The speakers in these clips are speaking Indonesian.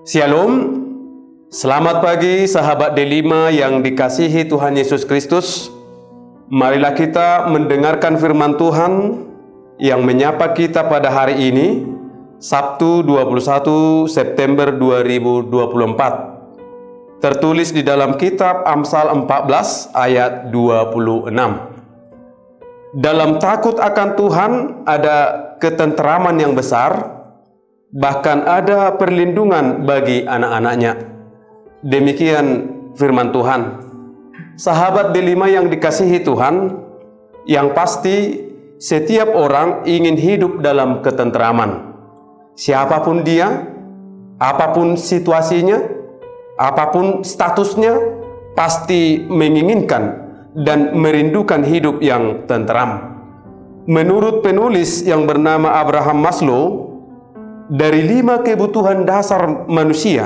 Shalom, selamat pagi sahabat D5 yang dikasihi Tuhan Yesus Kristus. Marilah kita mendengarkan firman Tuhan yang menyapa kita pada hari ini, Sabtu 21 September 2024. Tertulis di dalam kitab Amsal 14 ayat 26. Dalam takut akan Tuhan ada ketentraman yang besar, bahkan ada perlindungan bagi anak-anaknya. Demikian firman Tuhan. Sahabat D5 yang dikasihi Tuhan, yang pasti setiap orang ingin hidup dalam ketentraman. Siapapun dia, apapun situasinya, apapun statusnya, pasti menginginkan dan merindukan hidup yang tentram. Menurut penulis yang bernama Abraham Maslow, dari 5 kebutuhan dasar manusia,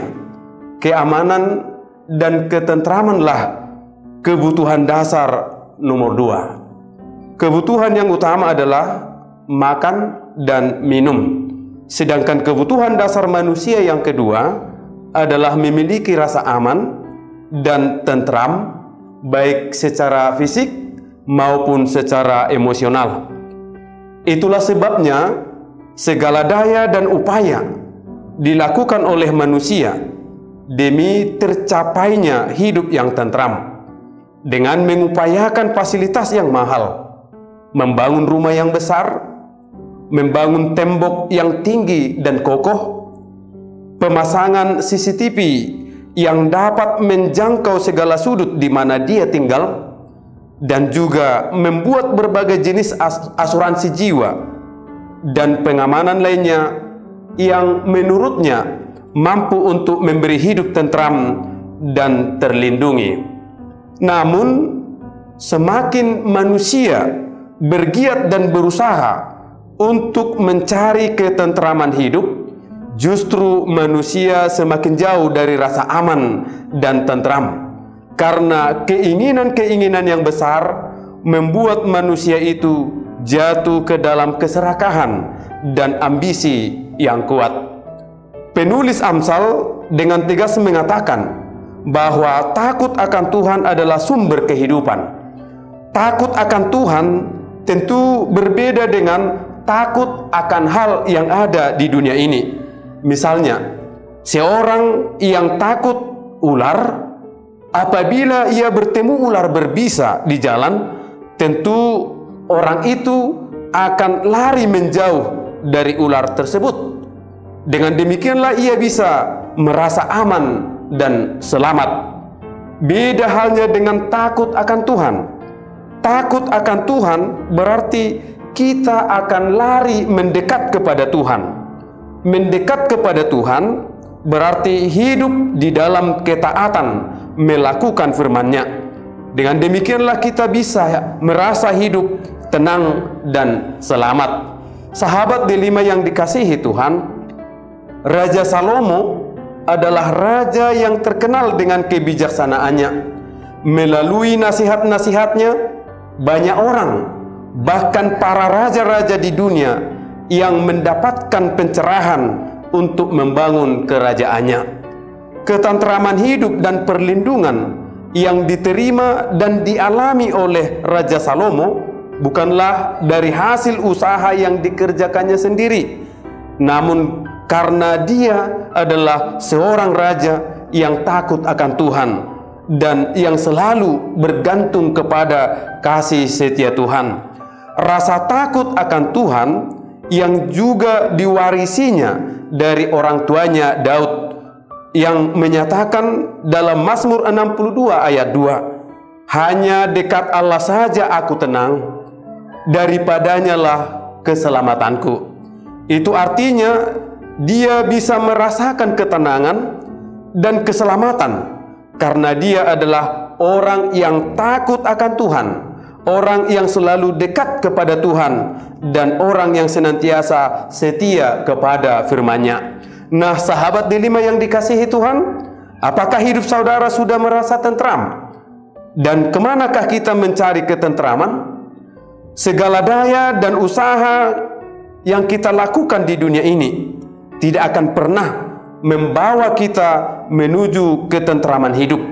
keamanan dan ketentramanlah kebutuhan dasar nomor 2. Kebutuhan yang utama adalah makan dan minum. Sedangkan kebutuhan dasar manusia yang kedua adalah memiliki rasa aman dan tentram, baik secara fisik maupun secara emosional. Itulah sebabnya segala daya dan upaya dilakukan oleh manusia demi tercapainya hidup yang tentram, dengan mengupayakan fasilitas yang mahal, membangun rumah yang besar, membangun tembok yang tinggi dan kokoh, pemasangan CCTV yang dapat menjangkau segala sudut di mana dia tinggal, dan juga membuat berbagai jenis asuransi jiwa dan pengamanan lainnya yang menurutnya mampu untuk memberi hidup tentram dan terlindungi. Namun, semakin manusia bergiat dan berusaha untuk mencari ketentraman hidup, justru manusia semakin jauh dari rasa aman dan tentram. Karena keinginan-keinginan yang besar membuat manusia itu jatuh ke dalam keserakahan dan ambisi yang kuat. Penulis Amsal dengan tegas mengatakan bahwa takut akan Tuhan adalah sumber kehidupan. Takut akan Tuhan tentu berbeda dengan takut akan hal yang ada di dunia ini. Misalnya, seorang yang takut ular, apabila ia bertemu ular berbisa di jalan, tentu orang itu akan lari menjauh dari ular tersebut. Dengan demikianlah ia bisa merasa aman dan selamat. Beda halnya dengan takut akan Tuhan. Takut akan Tuhan berarti kita akan lari mendekat kepada Tuhan. Mendekat kepada Tuhan berarti hidup di dalam ketaatan, melakukan firman-Nya. Dengan demikianlah kita bisa merasa hidup tenang dan selamat. Sahabat D5 yang dikasihi Tuhan, Raja Salomo adalah raja yang terkenal dengan kebijaksanaannya. Melalui nasihat-nasihatnya, banyak orang, bahkan para raja-raja di dunia, yang mendapatkan pencerahan untuk membangun kerajaannya. Ketentraman hidup dan perlindungan yang diterima dan dialami oleh Raja Salomo bukanlah dari hasil usaha yang dikerjakannya sendiri, namun karena dia adalah seorang raja yang takut akan Tuhan dan yang selalu bergantung kepada kasih setia Tuhan. Rasa takut akan Tuhan yang juga diwarisinya dari orang tuanya Daud, yang menyatakan dalam Mazmur 62 ayat 2, "Hanya dekat Allah saja aku tenang, daripadanya lah keselamatanku." Itu artinya dia bisa merasakan ketenangan dan keselamatan karena dia adalah orang yang takut akan Tuhan, orang yang selalu dekat kepada Tuhan, dan orang yang senantiasa setia kepada firman-Nya. Nah, sahabat D5 yang dikasihi Tuhan, apakah hidup saudara sudah merasa tentram? Dan kemanakah kita mencari ketentraman? Segala daya dan usaha yang kita lakukan di dunia ini tidak akan pernah membawa kita menuju ketentraman hidup.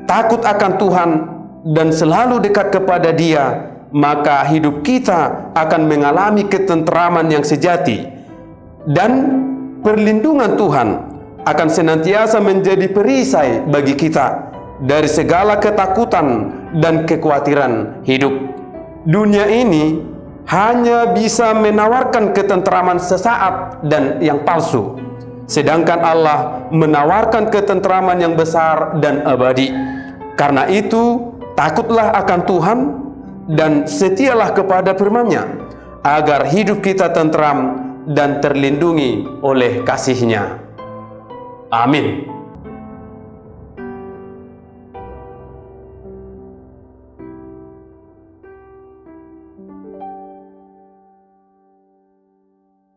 Takut akan Tuhan dan selalu dekat kepada Dia, maka hidup kita akan mengalami ketentraman yang sejati, dan perlindungan Tuhan akan senantiasa menjadi perisai bagi kita dari segala ketakutan dan kekhawatiran hidup. Dunia ini hanya bisa menawarkan ketentraman sesaat dan yang palsu, sedangkan Allah menawarkan ketentraman yang besar dan abadi. Karena itu, takutlah akan Tuhan dan setialah kepada firman-Nya, agar hidup kita tentram dan terlindungi oleh kasih-Nya. Amin.